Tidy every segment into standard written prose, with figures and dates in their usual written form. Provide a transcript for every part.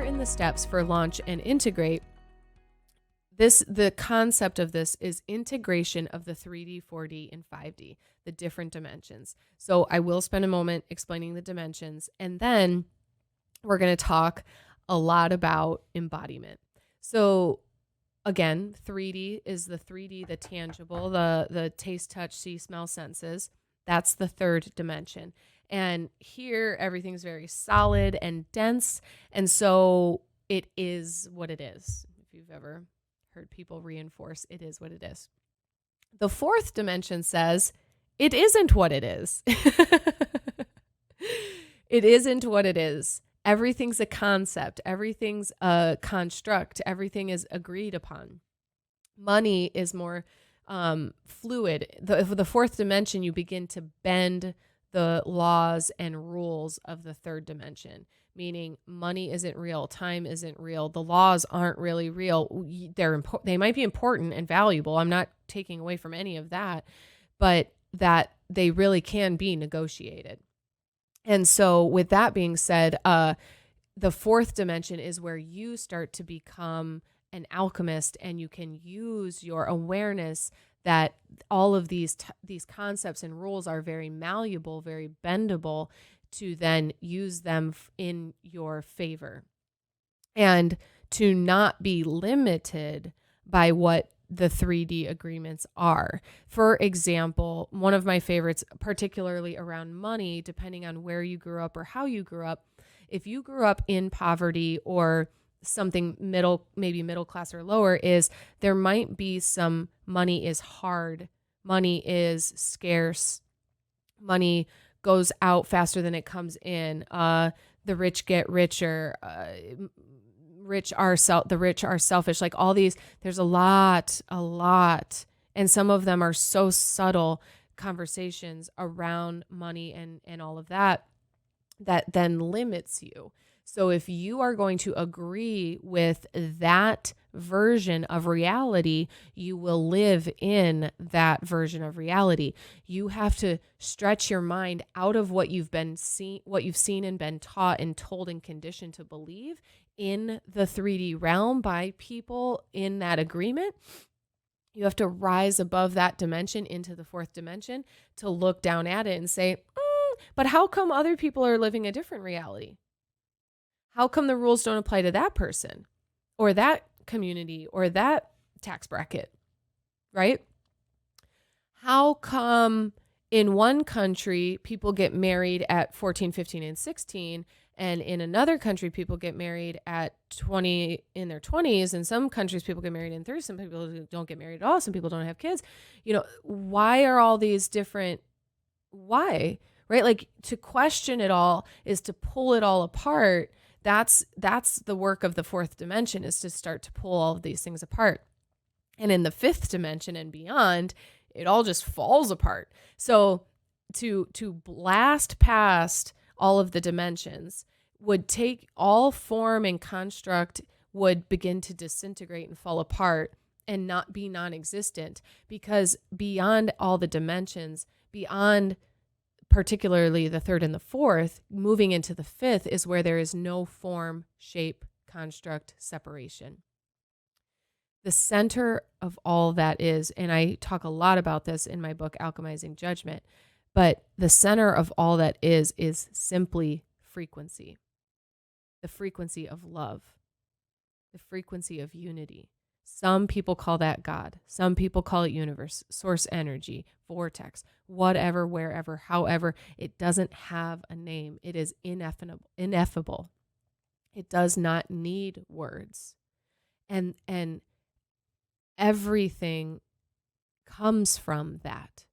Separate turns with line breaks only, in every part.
in the steps for launch and integrate, the concept of this is integration of the 3D, 4D, and 5D, the different dimensions. So I will spend a moment explaining the dimensions, and then we're going to talk a lot about embodiment. So again, 3D is the 3D, the tangible, the taste, touch, see, smell, senses. That's the third dimension. And here everything's very solid and dense. And so it is what it is. If you've ever heard people reinforce, it is what it is. The fourth dimension says it isn't what it is. It isn't what it is. Everything's a concept. Everything's a construct. Everything is agreed upon. Money is more fluid. The fourth dimension, you begin to bend the laws and rules of the third dimension, meaning money isn't real, time isn't real, the laws aren't really real. They might be important and valuable. I'm not taking away from any of that, but that they really can be negotiated. And so with that being said, the fourth dimension is where you start to become an alchemist, and you can use your awareness that all of these concepts and rules are very malleable, very bendable, to then use them in your favor, and to not be limited by what the 3D agreements are. For example, one of my favorites, particularly around money, depending on where you grew up or how you grew up, if you grew up in poverty or something maybe middle class or lower, is there might be some money is hard, money is scarce, money goes out faster than it comes in. The rich get richer. The rich are selfish. Like all these, there's a lot, and some of them are so subtle conversations around money and all of that then limits you. So if you are going to agree with that version of reality, you will live in that version of reality. You have to stretch your mind out of what you've seen and been taught and told and conditioned to believe in the 3D realm by people in that agreement. You have to rise above that dimension into the fourth dimension to look down at it and say, but how come other people are living a different reality? How come the rules don't apply to that person or that community or that tax bracket, right? How come in one country people get married at 14, 15, and 16, and in another country people get married at 20 in their 20s, and some countries people get married in 30s, some people don't get married at all, some people don't have kids. Why are all these different? Why? Right? Like, to question it all is to pull it all apart. That's the work of the fourth dimension, is to start to pull all of these things apart. And in the fifth dimension and beyond, it all just falls apart. So to blast past all of the dimensions would take all form and construct, would begin to disintegrate and fall apart and not be non-existent, because beyond all the dimensions, beyond particularly the third and the fourth, moving into the fifth is where there is no form, shape, construct, separation. The center of all that is, and I talk a lot about this in my book, Alchemizing Judgment, but the center of all that is simply frequency. The frequency of love, the frequency of unity. Some people call that God. Some people call it universe, source energy, vortex, whatever, wherever, however. It doesn't have a name. It is ineffable. It does not need words. And everything comes from that.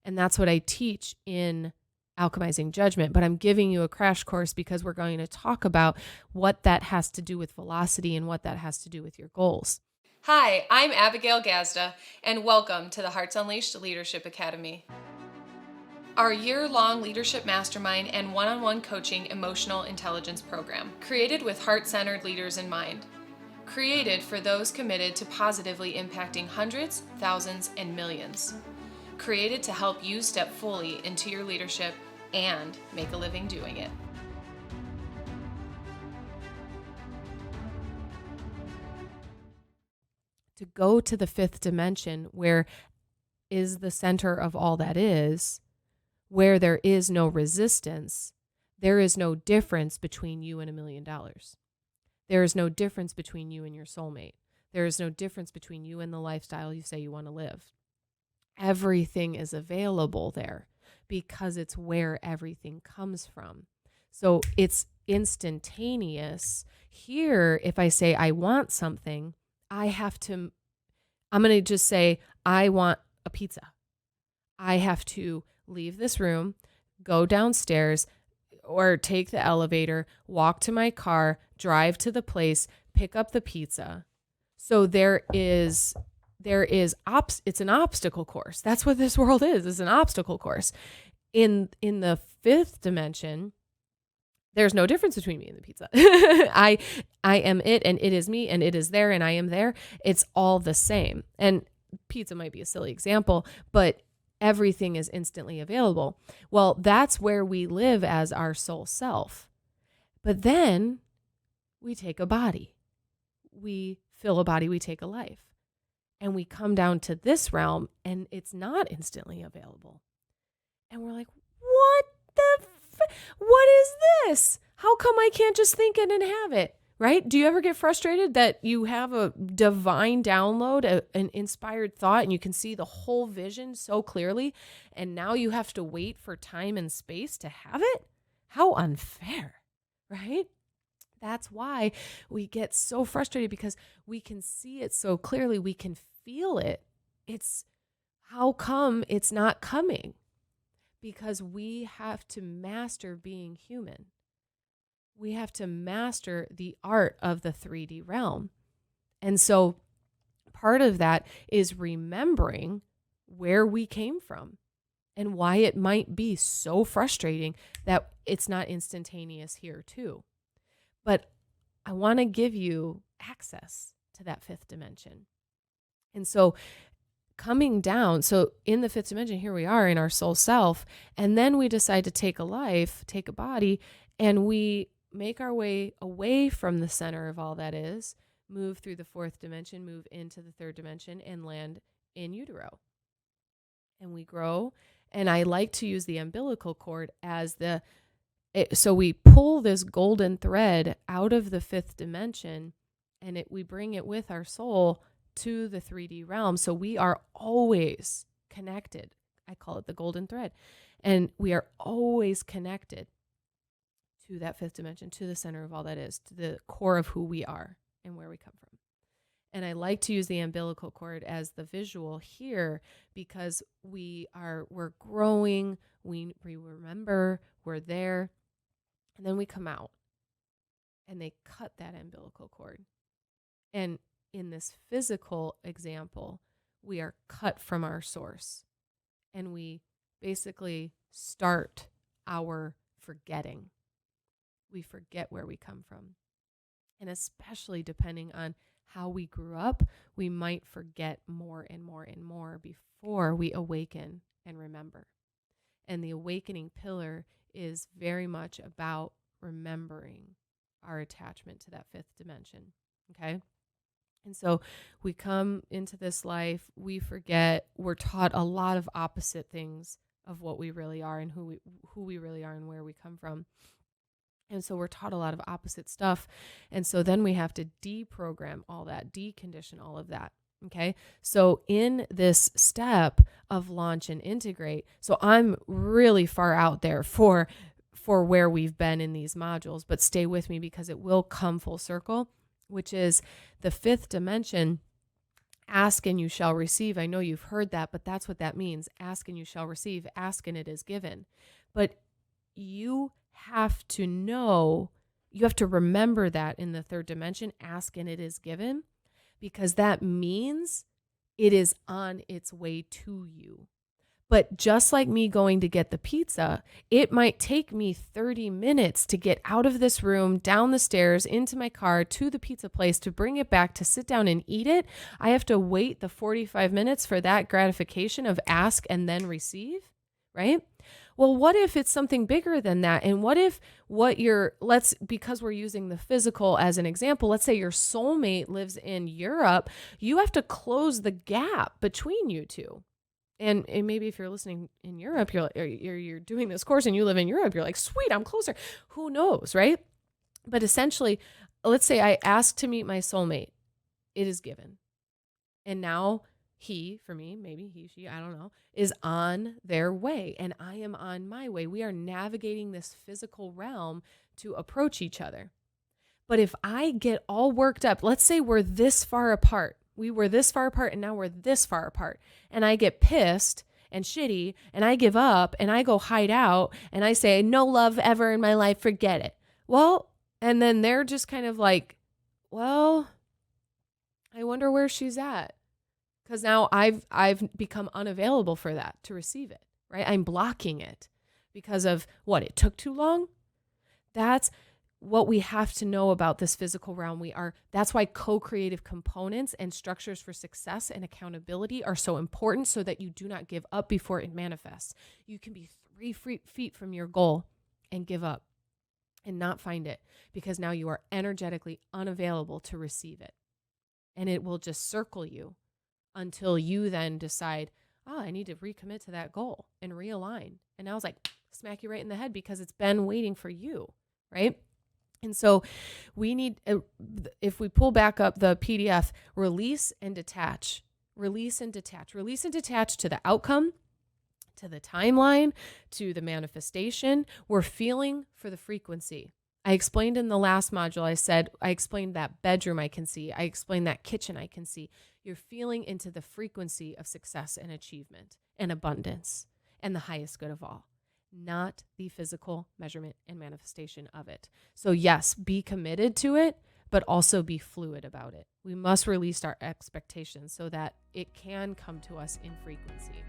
And that's what I teach in Alchemizing Judgment. But I'm giving you a crash course because we're going to talk about what that has to do with velocity and what that has to do with your goals. Hi, I'm Abigail Gazda, and welcome to the Hearts Unleashed Leadership Academy. Our year-long leadership mastermind and one-on-one coaching emotional intelligence program, created with heart-centered leaders in mind. Created for those committed to positively impacting hundreds, thousands, and millions. Created to help you step fully into your leadership and make a living doing it. to go to the fifth dimension, where is the center of all that is, where there is no resistance. There is no difference between you and $1 million. There is no difference between you and your soulmate. There is no difference between you and the lifestyle you say you want to live. Everything is available there because it's where everything comes from. So it's instantaneous. Here, if I say I want something, I'm going to just say, I want a pizza. I have to leave this room, go downstairs, or take the elevator, walk to my car, drive to the place, pick up the pizza. So it's an obstacle course. That's what this world is an obstacle course. In the fifth dimension, there's no difference between me and the pizza. I am it, and it is me, and it is there, and I am there. It's all the same. And pizza might be a silly example, but everything is instantly available. Well, that's where we live as our soul self. But then we take a body. We fill a body, we take a life. And we come down to this realm, and it's not instantly available. And we're like, what is this? How come I can't just think it and have it? Right? Do you ever get frustrated that you have a divine download, an inspired thought, and you can see the whole vision so clearly, and now you have to wait for time and space to have it? How unfair, right? That's why we get so frustrated, because we can see it so clearly. We can feel it. It's how come it's not coming? Because we have to master being human. We have to master the art of the 3D realm. And so part of that is remembering where we came from and why it might be so frustrating that it's not instantaneous here too. But I want to give you access to that fifth dimension. And so coming down, so in the fifth dimension, here we are in our soul self, and then we decide to take a life, take a body, and we make our way away from the center of all that is, move through the fourth dimension, move into the third dimension, and land in utero. And we grow, and I like to use the umbilical cord as so we pull this golden thread out of the fifth dimension, and we bring it with our soul to the 3D realm. So we are always connected. I call it the golden thread. And we are always connected to that fifth dimension, to the center of all that is, to the core of who we are and where we come from. And I like to use the umbilical cord as the visual here, because we're growing, we remember, we're there, and then we come out and they cut that umbilical cord. And in this physical example, we are cut from our source, and we basically start our forgetting. We forget where we come from. And especially depending on how we grew up, we might forget more and more and more before we awaken and remember. And the awakening pillar is very much about remembering our attachment to that fifth dimension. Okay? And so we come into this life, we forget, we're taught a lot of opposite things of what we really are and who we really are and where we come from. And so we're taught a lot of opposite stuff. And so then we have to deprogram all that, decondition all of that. Okay. So in this step of launch and integrate, so I'm really far out there for where we've been in these modules, but stay with me because it will come full circle, which is the fifth dimension. Ask and you shall receive. I know you've heard that, but that's what that means. Ask and you shall receive. Ask and it is given. But you have to know, you have to remember that in the third dimension, ask and it is given, because that means it is on its way to you. But just like me going to get the pizza, it might take me 30 minutes to get out of this room, down the stairs, into my car, to the pizza place, to bring it back, to sit down and eat it. I have to wait the 45 minutes for that gratification of ask and then receive, right? Well, what if it's something bigger than that? And what if because we're using the physical as an example, let's say your soulmate lives in Europe, you have to close the gap between you two. And maybe if you're listening in Europe, you're doing this course and you live in Europe, you're like, sweet, I'm closer. Who knows, right? But essentially, let's say I ask to meet my soulmate. It is given. And now he, for me, maybe he, she, I don't know, is on their way and I am on my way. We are navigating this physical realm to approach each other. But if I get all worked up, let's say we're this far apart. We were this far apart and now we're this far apart. And I get pissed and shitty and I give up and I go hide out and I say, no love ever in my life, forget it. Well, and then they're just kind of like, well, I wonder where she's at. Because now I've become unavailable for that to receive it, right? I'm blocking it because of what? It took too long? That's what we have to know about this physical realm. That's why co-creative components and structures for success and accountability are so important, so that you do not give up before it manifests. You can be 3 feet from your goal and give up and not find it because now you are energetically unavailable to receive it. And it will just circle you until you then decide, I need to recommit to that goal and realign. And now it's like, smack you right in the head because it's been waiting for you, right? And so we need, if we pull back up the PDF, release and detach to the outcome, to the timeline, to the manifestation. We're feeling for the frequency. I explained in the last module, I explained that bedroom I can see. I explained that kitchen I can see. You're feeling into the frequency of success and achievement and abundance and the highest good of all, not the physical measurement and manifestation of it. So yes, be committed to it, but also be fluid about it. We must release our expectations so that it can come to us in frequency.